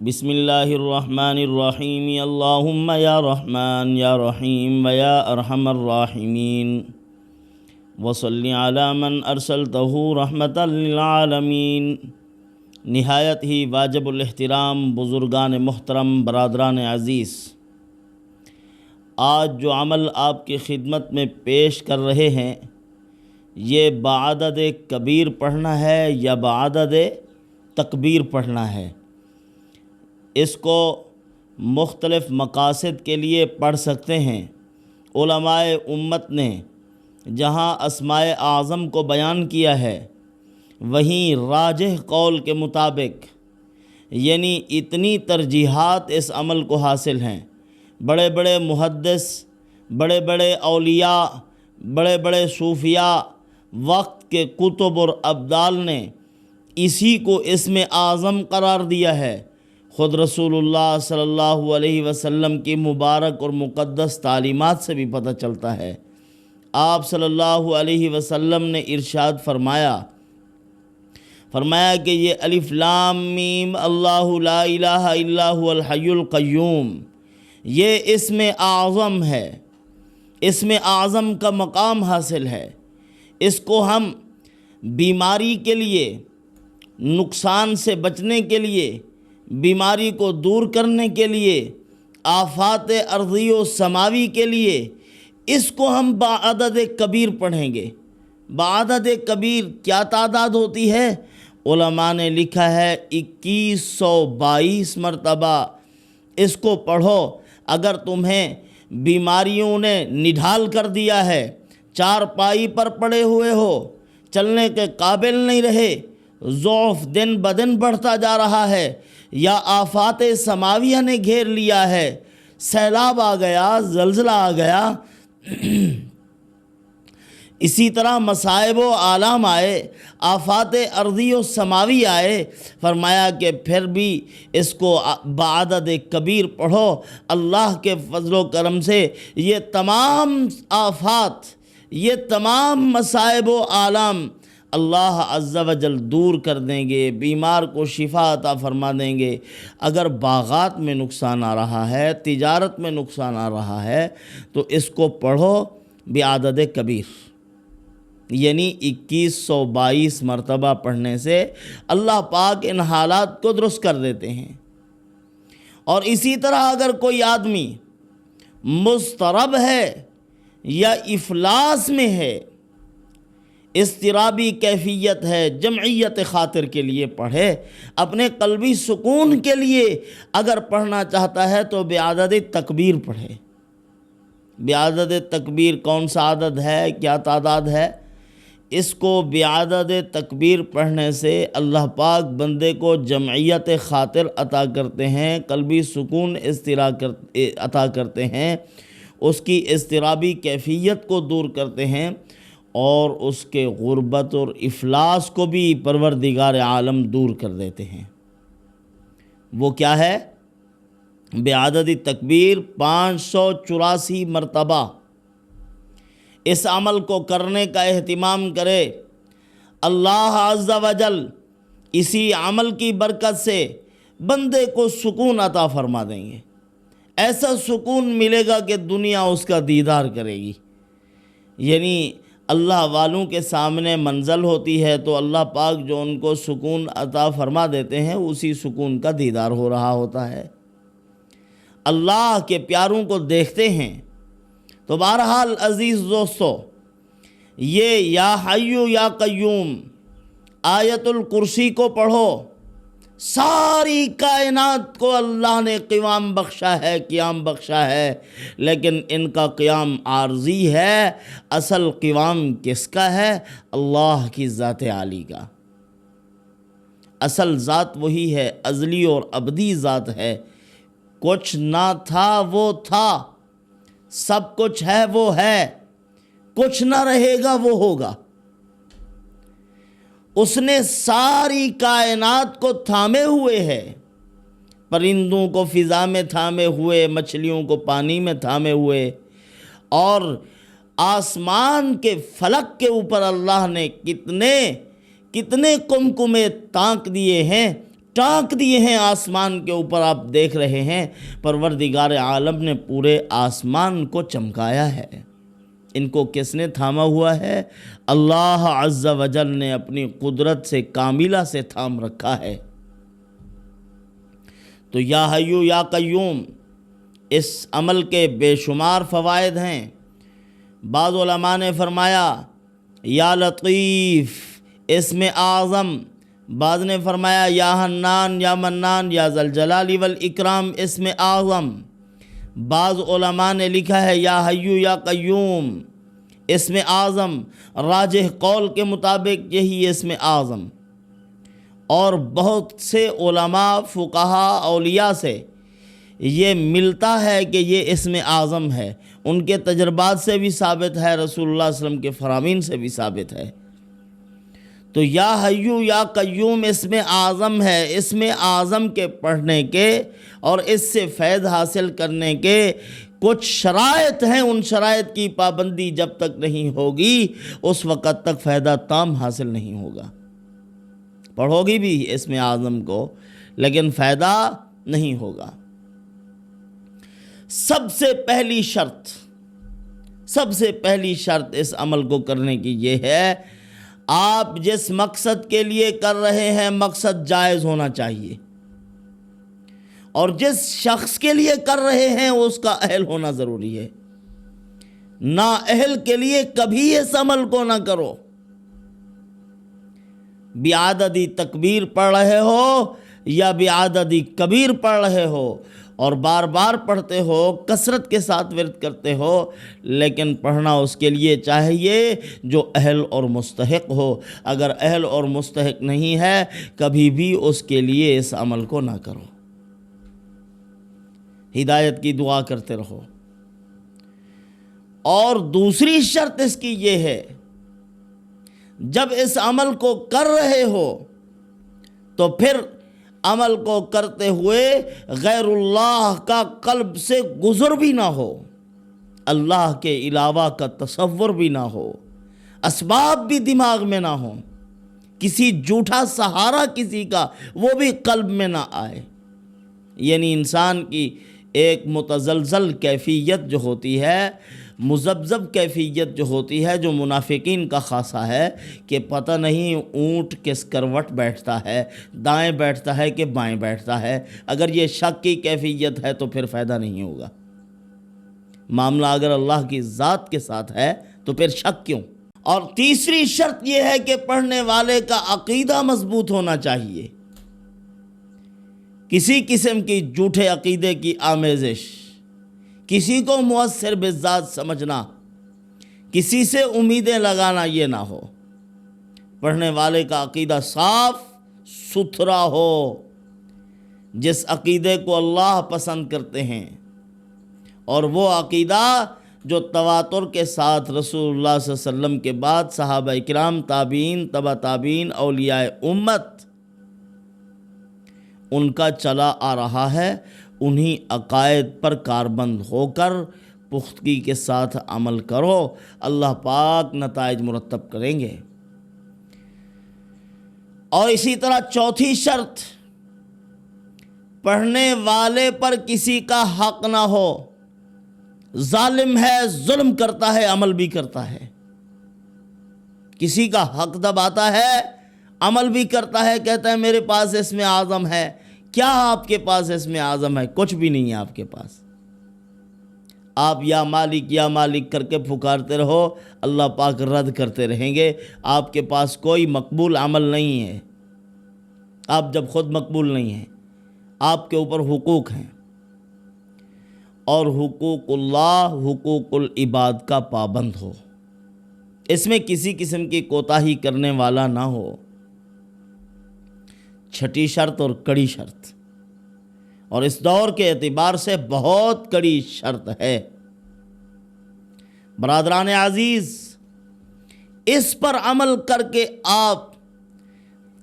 بسم اللہ الرحمن الرحیم اللہم یا رحمن یا رحیم ویا ارحم الراحمین وصلی علی من ارسلتہ رحمۃ للعالمین۔ نہایت ہی واجب الاحترام بزرگان محترم، برادران عزیز، آج جو عمل آپ کی خدمت میں پیش کر رہے ہیں یہ بعدد کبیر پڑھنا ہے یا بعدد تکبیر پڑھنا ہے۔ اس کو مختلف مقاصد کے لیے پڑھ سکتے ہیں۔ علماء امت نے جہاں اسماء اعظم کو بیان کیا ہے وہیں راجح قول کے مطابق یعنی اتنی ترجیحات اس عمل کو حاصل ہیں۔ بڑے بڑے محدث، بڑے بڑے اولیاء، بڑے بڑے صوفیاء وقت کے کتب اور ابدال نے اسی کو اسم اعظم قرار دیا ہے۔ خود رسول اللہ صلی اللہ علیہ وسلم کی مبارک اور مقدس تعلیمات سے بھی پتہ چلتا ہے۔ آپ صلی اللہ علیہ وسلم نے ارشاد فرمایا کہ یہ الف لام میم اللہ لا الہ الا هو الحی القیوم، یہ اسم اعظم ہے، اسم اعظم کا مقام حاصل ہے۔ اس کو ہم بیماری کے لیے، نقصان سے بچنے کے لیے، بیماری کو دور کرنے کے لیے، آفات ارضی و سماوی کے لیے اس کو ہم بعدد کبیر پڑھیں گے۔ بعدد کبیر کیا تعداد ہوتی ہے؟ علماء نے لکھا ہے 2122 مرتبہ اس کو پڑھو۔ اگر تمہیں بیماریوں نے نڈھال کر دیا ہے، چارپائی پر پڑے ہوئے ہو، چلنے کے قابل نہیں رہے، ضعف دن بدن بڑھتا جا رہا ہے، یا آفات سماویہ نے گھیر لیا ہے، سیلاب آ گیا، زلزلہ آ گیا، اسی طرح مصائب و آلام آئے، آفات ارضی و سماوی آئے، فرمایا کہ پھر بھی اس کو بعدد کبیر پڑھو۔ اللہ کے فضل و کرم سے یہ تمام آفات، یہ تمام مصائب و آلام اللہ عز و جل دور کر دیں گے، بیمار کو شفا عطا فرما دیں گے۔ اگر باغات میں نقصان آ رہا ہے، تجارت میں نقصان آ رہا ہے تو اس کو پڑھو بعدد کبیر، یعنی 2122 مرتبہ پڑھنے سے اللہ پاک ان حالات کو درست کر دیتے ہیں۔ اور اسی طرح اگر کوئی آدمی مضطرب ہے یا افلاس میں ہے، اضطرابی کیفیت ہے، جمعیت خاطر کے لیے پڑھے، اپنے قلبی سکون کے لیے اگر پڑھنا چاہتا ہے تو بعدد تکبیر پڑھے۔ بعدد تکبیر کون سا عدد ہے، کیا تعداد ہے؟ اس کو بعدد تکبیر پڑھنے سے اللہ پاک بندے کو جمعیت خاطر عطا کرتے ہیں، قلبی سکون عطا کرتے ہیں، اس کی اضطرابی کیفیت کو دور کرتے ہیں، اور اس کے غربت اور افلاس کو بھی پروردگار عالم دور کر دیتے ہیں۔ وہ کیا ہے؟ بعدد تکبیر 584 مرتبہ اس عمل کو کرنے کا اہتمام کرے۔ اللہ عز و جل اسی عمل کی برکت سے بندے کو سکون عطا فرما دیں گے۔ ایسا سکون ملے گا کہ دنیا اس کا دیدار کرے گی۔ یعنی اللہ والوں کے سامنے منزل ہوتی ہے تو اللہ پاک جو ان کو سکون عطا فرما دیتے ہیں اسی سکون کا دیدار ہو رہا ہوتا ہے۔ اللہ کے پیاروں کو دیکھتے ہیں۔ تو بہرحال عزیز دوستو، یہ یا حیو یا قیوم آیت الکرسی کو پڑھو۔ ساری کائنات کو اللہ نے قیام بخشا ہے، قیام بخشا ہے، لیکن ان کا قیام عارضی ہے۔ اصل قیام کس کا ہے؟ اللہ کی ذات عالی کا۔ اصل ذات وہی ہے، ازلی اور ابدی ذات ہے۔ کچھ نہ تھا وہ تھا، سب کچھ ہے وہ ہے، کچھ نہ رہے گا وہ ہوگا۔ اس نے ساری کائنات کو تھامے ہوئے ہے، پرندوں کو فضا میں تھامے ہوئے، مچھلیوں کو پانی میں تھامے ہوئے، اور آسمان کے فلک کے اوپر اللہ نے کتنے کتنے کمکمے تانک دیے ہیں۔ ٹانک دیے ہیں آسمان کے اوپر، آپ دیکھ رہے ہیں پروردگار عالم نے پورے آسمان کو چمکایا ہے۔ ان کو کس نے تھاما ہوا ہے؟ اللہ عز و جل نے اپنی قدرت سے کاملہ سے تھام رکھا ہے۔ تو یا حیو یا قیوم، اس عمل کے بے شمار فوائد ہیں۔ بعض علماء نے فرمایا یا لطیف اسم اعظم، بعض نے فرمایا یا حنان یا منان یا ذوالجلال والاکرام اسم اعظم، بعض علماء نے لکھا ہے یا حیو یا قیوم اسم اعظم، راجح قول کے مطابق یہی اسم اعظم۔ اور بہت سے علماء فقہا اولیاء سے یہ ملتا ہے کہ یہ اسم اعظم ہے، ان کے تجربات سے بھی ثابت ہے، رسول اللہ صلی اللہ علیہ وسلم کے فرامین سے بھی ثابت ہے۔ تو یا حیو یا قیوم اسم اعظم ہے۔ اسم اعظم کے پڑھنے کے اور اس سے فیض حاصل کرنے کے کچھ شرائط ہیں، ان شرائط کی پابندی جب تک نہیں ہوگی اس وقت تک فائدہ تام حاصل نہیں ہوگا۔ پڑھو گی بھی اسم اعظم کو لیکن فائدہ نہیں ہوگا۔ سب سے پہلی شرط اس عمل کو کرنے کی یہ ہے، آپ جس مقصد کے لیے کر رہے ہیں مقصد جائز ہونا چاہیے، اور جس شخص کے لیے کر رہے ہیں اس کا اہل ہونا ضروری ہے۔ نااہل کے لیے کبھی اس عمل کو نہ کرو۔ بعددی تکبیر پڑھ رہے ہو یا بعددی کبیر پڑھ رہے ہو اور بار بار پڑھتے ہو، کثرت کے ساتھ ورد کرتے ہو، لیکن پڑھنا اس کے لیے چاہیے جو اہل اور مستحق ہو۔ اگر اہل اور مستحق نہیں ہے کبھی بھی اس کے لیے اس عمل کو نہ کرو۔ ہدایت کی دعا کرتے رہو۔ اور دوسری شرط اس کی یہ ہے، جب اس عمل کو کر رہے ہو تو پھر عمل کو کرتے ہوئے غیر اللہ کا قلب سے گزر بھی نہ ہو، اللہ کے علاوہ کا تصور بھی نہ ہو، اسباب بھی دماغ میں نہ ہو، کسی جھوٹا سہارا کسی کا وہ بھی قلب میں نہ آئے۔ یعنی انسان کی ایک متزلزل کیفیت جو ہوتی ہے، مذبذب کیفیت جو ہوتی ہے، جو منافقین کا خاصہ ہے کہ پتہ نہیں اونٹ کس کروٹ بیٹھتا ہے، دائیں بیٹھتا ہے کہ بائیں بیٹھتا ہے۔ اگر یہ شک کی کیفیت ہے تو پھر فائدہ نہیں ہوگا۔ معاملہ اگر اللہ کی ذات کے ساتھ ہے تو پھر شک کیوں؟ اور تیسری شرط یہ ہے کہ پڑھنے والے کا عقیدہ مضبوط ہونا چاہیے۔ کسی قسم کی جھوٹے عقیدے کی آمیزش، کسی کو مؤثر بالذات سمجھنا، کسی سے امیدیں لگانا، یہ نہ ہو۔ پڑھنے والے کا عقیدہ صاف ستھرا ہو، جس عقیدے کو اللہ پسند کرتے ہیں، اور وہ عقیدہ جو تواتر کے ساتھ رسول اللہ صلی اللہ علیہ وسلم کے بعد صحابہ کرام، تابعین، تبع تابعین، اولیاء امت ان کا چلا آ رہا ہے، انہی عقائد پر کاربند ہو کر پختگی کے ساتھ عمل کرو، اللہ پاک نتائج مرتب کریں گے۔ اور اسی طرح چوتھی شرط، پڑھنے والے پر کسی کا حق نہ ہو۔ ظالم ہے، ظلم کرتا ہے، عمل بھی کرتا ہے، کسی کا حق دباتا ہے، عمل بھی کرتا ہے، کہتا ہے میرے پاس اسم اعظم ہے۔ کیا آپ کے پاس اسم اعظم ہے؟ کچھ بھی نہیں ہے آپ کے پاس۔ آپ یا مالک کر کے پکارتے رہو، اللہ پاک رد کرتے رہیں گے۔ آپ کے پاس کوئی مقبول عمل نہیں ہے۔ آپ جب خود مقبول نہیں ہیں، آپ کے اوپر حقوق ہیں، اور حقوق اللہ حقوق العباد کا پابند ہو، اس میں کسی قسم کی کوتاہی کرنے والا نہ ہو۔ چھٹی شرط اور کڑی شرط، اور اس دور کے اعتبار سے بہت کڑی شرط ہے۔ برادران عزیز، اس پر عمل کر کے آپ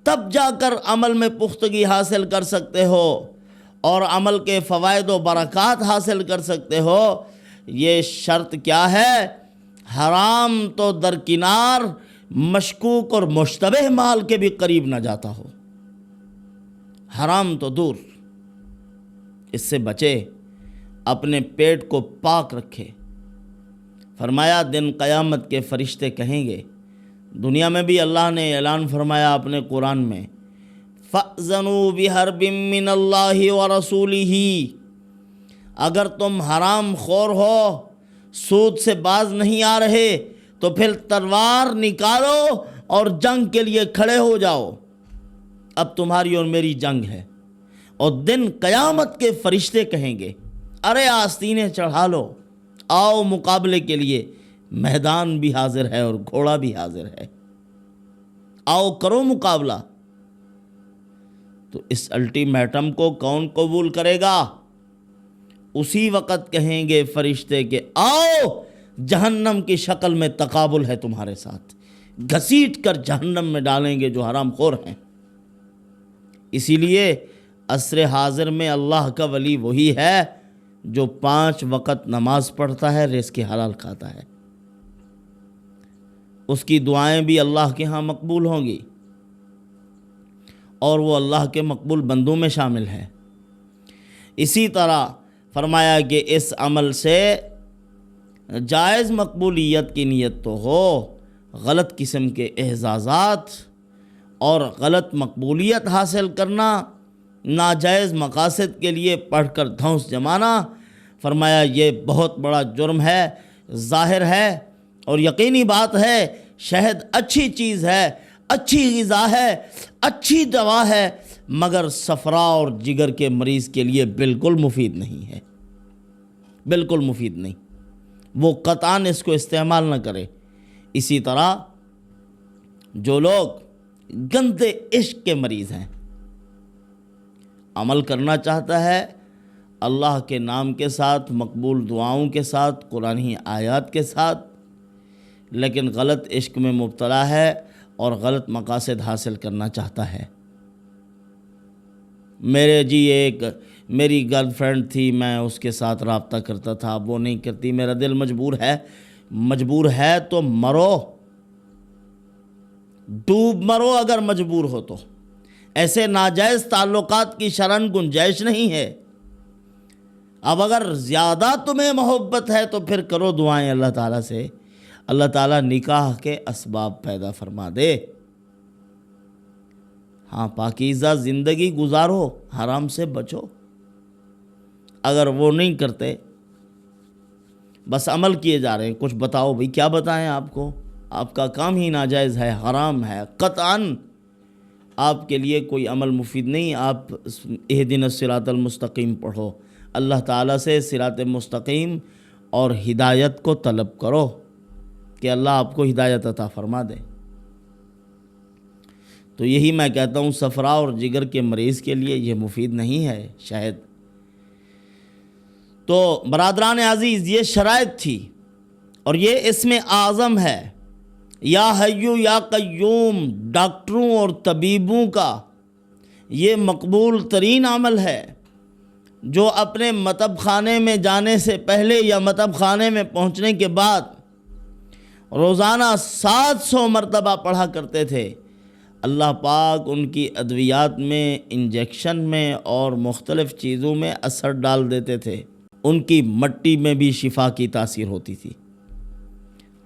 تب جا کر عمل میں پختگی حاصل کر سکتے ہو اور عمل کے فوائد و برکات حاصل کر سکتے ہو۔ یہ شرط کیا ہے؟ حرام تو درکنار، مشکوک اور مشتبہ مال کے بھی قریب نہ جاتا ہو۔ حرام تو دور، اس سے بچے، اپنے پیٹ کو پاک رکھے۔ فرمایا دن قیامت کے فرشتے کہیں گے، دنیا میں بھی اللہ نے اعلان فرمایا اپنے قرآن میں، فَأْذَنُوا بِحَرْبٍ مِّنَ اللَّهِ وَرَسُولِهِ، اگر تم حرام خور ہو، سود سے باز نہیں آ رہے، تو پھر تلوار نکالو اور جنگ کے لیے کھڑے ہو جاؤ، اب تمہاری اور میری جنگ ہے۔ اور دن قیامت کے فرشتے کہیں گے، ارے آستینیں چڑھا لو، آؤ مقابلے کے لیے، میدان بھی حاضر ہے اور گھوڑا بھی حاضر ہے، آؤ کرو مقابلہ۔ تو اس الٹیمیٹم کو کون قبول کرے گا؟ اسی وقت کہیں گے فرشتے کہ آؤ، جہنم کی شکل میں تقابل ہے تمہارے ساتھ، گھسیٹ کر جہنم میں ڈالیں گے جو حرام خور ہیں۔ اسی لیے عصر حاضر میں اللہ کا ولی وہی ہے جو 5 وقت نماز پڑھتا ہے، رزق حلال کھاتا ہے، اس کی دعائیں بھی اللہ کے ہاں مقبول ہوں گی، اور وہ اللہ کے مقبول بندوں میں شامل ہے۔ اسی طرح فرمایا کہ اس عمل سے جائز مقبولیت کی نیت تو ہو، غلط قسم کے اعزازات اور غلط مقبولیت حاصل کرنا، ناجائز مقاصد کے لیے پڑھ کر دھونس جمانا، فرمایا یہ بہت بڑا جرم ہے، ظاہر ہے اور یقینی بات ہے۔ شہد اچھی چیز ہے، اچھی غذا ہے، اچھی دوا ہے، مگر صفرا اور جگر کے مریض کے لیے بالکل مفید نہیں ہے، بالکل مفید نہیں، وہ قطعاً اس کو استعمال نہ کرے۔ اسی طرح جو لوگ گندے عشق کے مریض ہیں، عمل کرنا چاہتا ہے اللہ کے نام کے ساتھ، مقبول دعاؤں کے ساتھ، قرآنی آیات کے ساتھ، لیکن غلط عشق میں مبتلا ہے اور غلط مقاصد حاصل کرنا چاہتا ہے۔ میری گرل فرینڈ تھی، میں اس کے ساتھ رابطہ کرتا تھا، اب وہ نہیں کرتی، میرا دل مجبور ہے تو مرو، ڈوب مرو اگر مجبور ہو تو۔ ایسے ناجائز تعلقات کی شرعاً گنجائش نہیں ہے۔ اب اگر زیادہ تمہیں محبت ہے تو پھر کرو دعائیں اللہ تعالیٰ سے، اللہ تعالیٰ نکاح کے اسباب پیدا فرما دے۔ ہاں، پاکیزہ زندگی گزارو، حرام سے بچو۔ اگر وہ نہیں کرتے، بس عمل کیے جا رہے ہیں، کچھ بتاؤ بھئی، کیا بتائیں آپ کو؟ آپ کا کام ہی ناجائز ہے، حرام ہے، قطعاً آپ کے لیے کوئی عمل مفید نہیں۔ آپ اہدنا الصراط المستقیم پڑھو، اللہ تعالیٰ سے صراط مستقیم اور ہدایت کو طلب کرو کہ اللہ آپ کو ہدایت عطا فرما دے۔ تو یہی میں کہتا ہوں، صفرا اور جگر کے مریض کے لیے یہ مفید نہیں ہے شاید۔ تو برادران عزیز، یہ شرائط تھی، اور یہ اسم اعظم ہے، یا حیو یا قیوم، ڈاکٹروں اور طبیبوں کا یہ مقبول ترین عمل ہے، جو اپنے مطب خانے میں جانے سے پہلے یا مطب خانے میں پہنچنے کے بعد روزانہ 700 مرتبہ پڑھا کرتے تھے۔ اللہ پاک ان کی ادویات میں، انجیکشن میں اور مختلف چیزوں میں اثر ڈال دیتے تھے، ان کی مٹی میں بھی شفا کی تاثیر ہوتی تھی،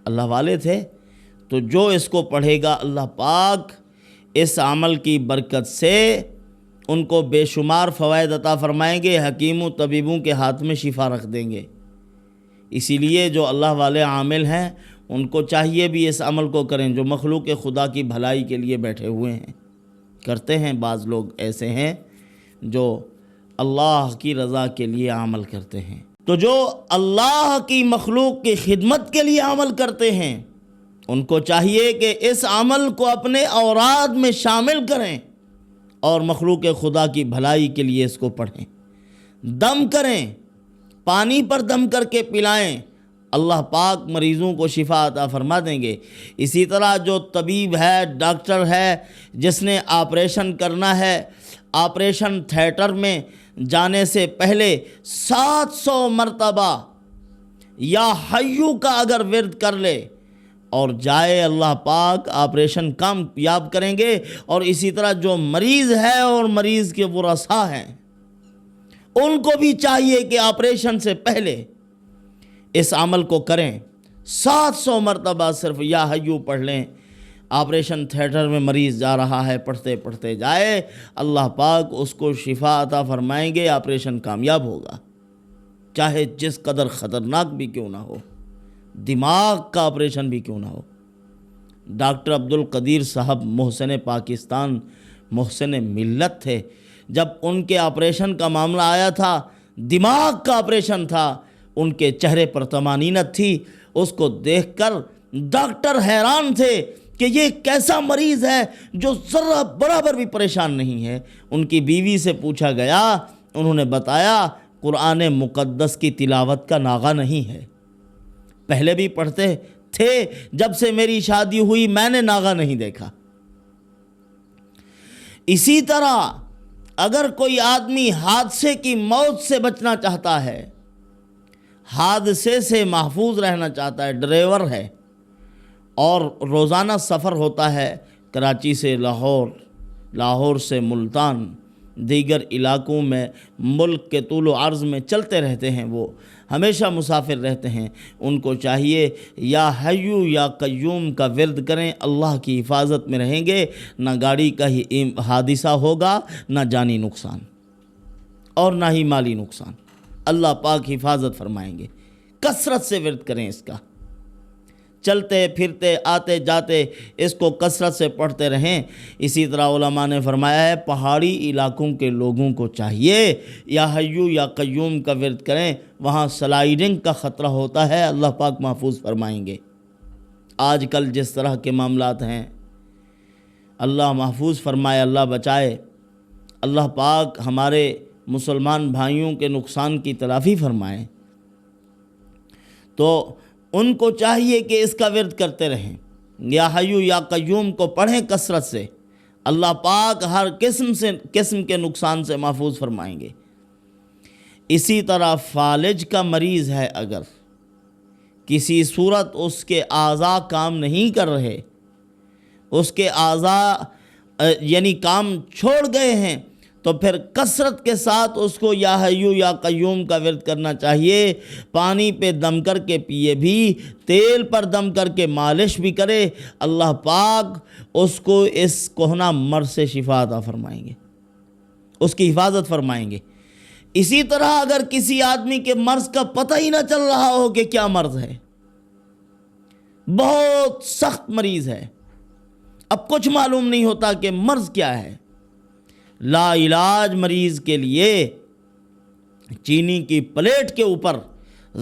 اللہ والے تھے۔ تو جو اس کو پڑھے گا، اللہ پاک اس عمل کی برکت سے ان کو بے شمار فوائد عطا فرمائیں گے، حکیموں طبیبوں کے ہاتھ میں شفا رکھ دیں گے۔ اسی لیے جو اللہ والے عامل ہیں، ان کو چاہیے بھی اس عمل کو کریں، جو مخلوق خدا کی بھلائی کے لیے بیٹھے ہوئے ہیں، کرتے ہیں۔ بعض لوگ ایسے ہیں جو اللہ کی رضا کے لیے عمل کرتے ہیں۔ تو جو اللہ کی مخلوق کی خدمت کے لیے عمل کرتے ہیں، ان کو چاہیے کہ اس عمل کو اپنے اوراد میں شامل کریں اور مخلوق خدا کی بھلائی کے لیے اس کو پڑھیں، دم کریں، پانی پر دم کر کے پلائیں، اللہ پاک مریضوں کو شفا عطا فرما دیں گے۔ اسی طرح جو طبیب ہے، ڈاکٹر ہے، جس نے آپریشن کرنا ہے، آپریشن تھیٹر میں جانے سے پہلے 700 مرتبہ یا حیو کا اگر ورد کر لے اور جائے اللہ پاک آپریشن کامیاب کریں گے۔ اور اسی طرح جو مریض ہے اور مریض کے ورثاء ہیں ان کو بھی چاہیے کہ آپریشن سے پہلے اس عمل کو کریں۔ 700 مرتبہ صرف یا حیو پڑھ لیں۔ آپریشن تھیٹر میں مریض جا رہا ہے، پڑھتے پڑھتے جائے، اللہ پاک اس کو شفا عطا فرمائیں گے، آپریشن کامیاب ہوگا، چاہے جس قدر خطرناک بھی کیوں نہ ہو، دماغ کا آپریشن بھی کیوں نہ ہو۔ ڈاکٹر عبدالقدیر صاحب محسن پاکستان، محسن ملت تھے، جب ان کے آپریشن کا معاملہ آیا تھا، دماغ کا آپریشن تھا، ان کے چہرے پر طمانینت تھی۔ اس کو دیکھ کر ڈاکٹر حیران تھے کہ یہ کیسا مریض ہے جو ذرہ برابر بھی پریشان نہیں ہے۔ ان کی بیوی سے پوچھا گیا، انہوں نے بتایا قرآن مقدس کی تلاوت کا ناغہ نہیں ہے، پہلے بھی پڑھتے تھے، جب سے میری شادی ہوئی میں نے ناغہ نہیں دیکھا۔ اسی طرح اگر کوئی آدمی حادثے کی موت سے بچنا چاہتا ہے، حادثے سے محفوظ رہنا چاہتا ہے، ڈرائیور ہے اور روزانہ سفر ہوتا ہے کراچی سے لاہور، لاہور سے ملتان، دیگر علاقوں میں ملک کے طول و عرض میں چلتے رہتے ہیں، وہ ہمیشہ مسافر رہتے ہیں، ان کو چاہیے یا حیو یا قیوم کا ورد کریں، اللہ کی حفاظت میں رہیں گے، نہ گاڑی کا ہی حادثہ ہوگا، نہ جانی نقصان اور نہ ہی مالی نقصان، اللہ پاک حفاظت فرمائیں گے۔ کثرت سے ورد کریں اس کا، چلتے پھرتے آتے جاتے اس کو کثرت سے پڑھتے رہیں۔ اسی طرح علماء نے فرمایا ہے پہاڑی علاقوں کے لوگوں کو چاہیے یا حیو یا قیوم کا ورد کریں، وہاں سلائیڈنگ کا خطرہ ہوتا ہے، اللہ پاک محفوظ فرمائیں گے۔ آج کل جس طرح کے معاملات ہیں، اللہ محفوظ فرمائے، اللہ بچائے، اللہ پاک ہمارے مسلمان بھائیوں کے نقصان کی تلافی فرمائے۔ تو ان کو چاہیے کہ اس کا ورد کرتے رہیں، یا حیو یا قیوم کو پڑھیں کثرت سے، اللہ پاک ہر قسم کے نقصان سے محفوظ فرمائیں گے۔ اسی طرح فالج کا مریض ہے، اگر کسی صورت اس کے اعضاء کام نہیں کر رہے، اس کے اعضاء یعنی کام چھوڑ گئے ہیں، تو پھر کثرت کے ساتھ اس کو یا حیو یا قیوم کا ورد کرنا چاہیے۔ پانی پہ دم کر کے پیے بھی، تیل پر دم کر کے مالش بھی کرے، اللہ پاک اس کو اس کہنا مرض سے شفا عطا فرمائیں گے، اس کی حفاظت فرمائیں گے۔ اسی طرح اگر کسی آدمی کے مرض کا پتہ ہی نہ چل رہا ہو کہ کیا مرض ہے، بہت سخت مریض ہے، اب کچھ معلوم نہیں ہوتا کہ مرض کیا ہے، لا علاج مریض کے لیے چینی کی پلیٹ کے اوپر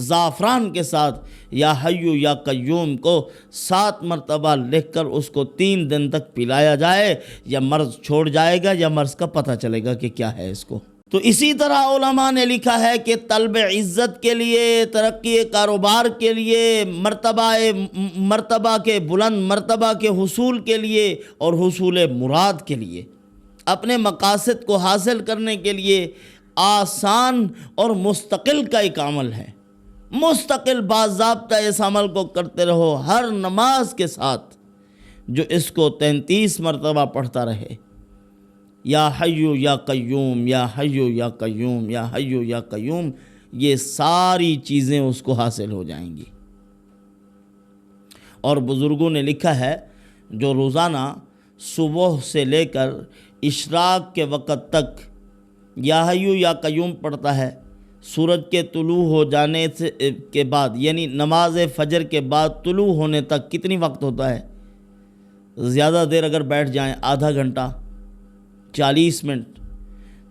زعفران کے ساتھ یا حیو یا قیوم کو 7 مرتبہ لکھ کر اس کو 3 دن تک پلایا جائے، یا مرض چھوڑ جائے گا یا مرض کا پتہ چلے گا کہ کیا ہے اس کو۔ تو اسی طرح علماء نے لکھا ہے کہ طلب عزت کے لیے، ترقی کاروبار کے لیے، مرتبہ کے بلند مرتبہ کے حصول کے لیے اور حصول مراد کے لیے، اپنے مقاصد کو حاصل کرنے کے لیے آسان اور مستقل کا ایک عمل ہے، مستقل باضابطہ اس عمل کو کرتے رہو ہر نماز کے ساتھ، جو اس کو 33 مرتبہ پڑھتا رہے، یا حیو یا قیوم، یا حیو یا قیوم، یا حیو یا قیوم، یہ ساری چیزیں اس کو حاصل ہو جائیں گی۔ اور بزرگوں نے لکھا ہے جو روزانہ صبح سے لے کر اشراق کے وقت تک یا حیو یا قیوم پڑھتا ہے، سورج کے طلوع ہو جانے کے بعد، یعنی نماز فجر کے بعد طلوع ہونے تک کتنی وقت ہوتا ہے؟ زیادہ دیر اگر بیٹھ جائیں، آدھا گھنٹہ، 40 منٹ،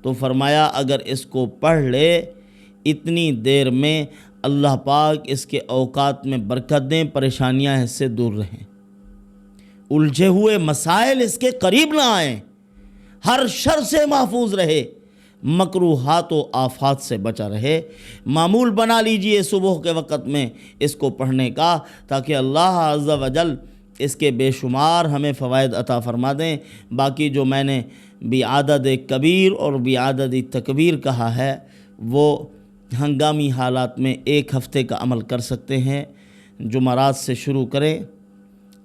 تو فرمایا اگر اس کو پڑھ لے اتنی دیر میں اللہ پاک اس کے اوقات میں برکت دیں، پریشانیاں اس سے دور رہیں، الجھے ہوئے مسائل اس کے قریب نہ آئیں، ہر شر سے محفوظ رہے، مکروہات و آفات سے بچا رہے۔ معمول بنا لیجئے صبح کے وقت میں اس کو پڑھنے کا، تاکہ اللہ عز و جل اس کے بے شمار ہمیں فوائد عطا فرما دیں۔ باقی جو میں نے بعدد کبیر اور بعدد تکبیر کہا ہے، وہ ہنگامی حالات میں 1 ہفتے کا عمل کر سکتے ہیں۔ جمعرات سے شروع کریں،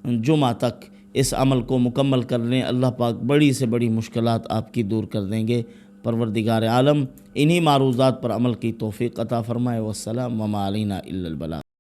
جمعہ تک اس عمل کو مکمل کر لیں، اللہ پاک بڑی سے بڑی مشکلات آپ کی دور کر دیں گے۔ پروردگار عالم انہی معروضات پر عمل کی توفیق عطا فرمائے۔ والسلام وما علینا الا البلاغ۔